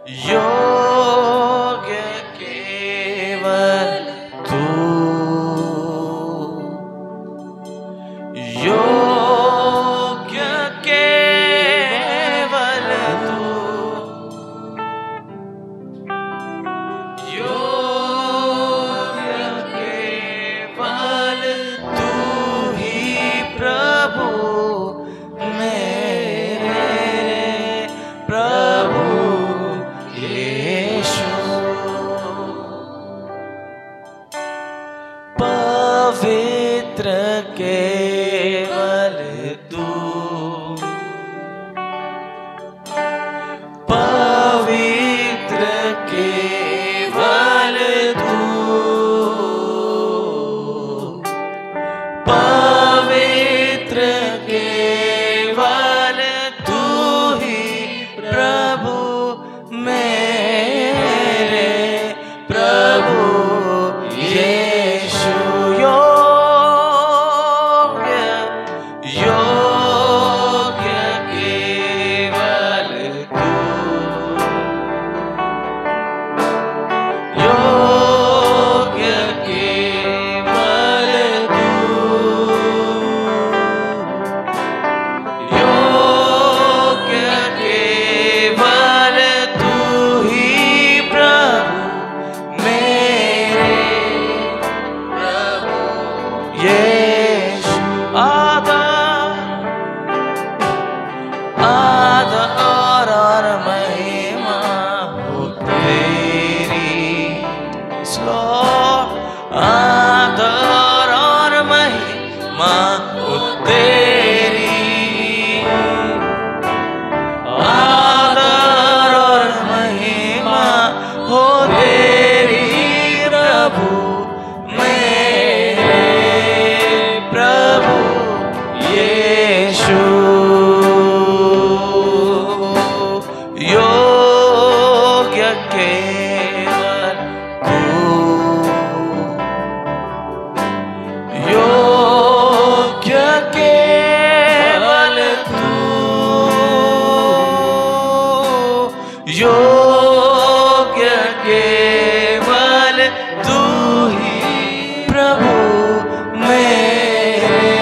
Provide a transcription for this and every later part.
योग्य केवल तू, योग्य केवल तू, योग्य केवल तू ही प्रभु मेरे प्रभु यीशु। पवित्र केवल तू, पवित्र केवल तू, पवित्र केवल तू ही प्रभु मेरे प्रभु यीशु। योग्य योग्य केवल तू, योग्य केवल तू, योग्य केवल तू ही प्रभु मेरे प्रभु यीशु। आदर और महिमा हो तेरी, स्लो आदर और महिमा हो तेरी, आदर और महिमा हो तेरी प्रभु मेरे प्रभु यीशु। योग्य केवल तू, योग्य केवल तू, योग्य केवल तू ही प्रभु मेरे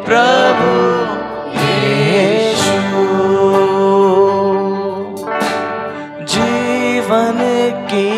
प्रभु यीशु। जीवन की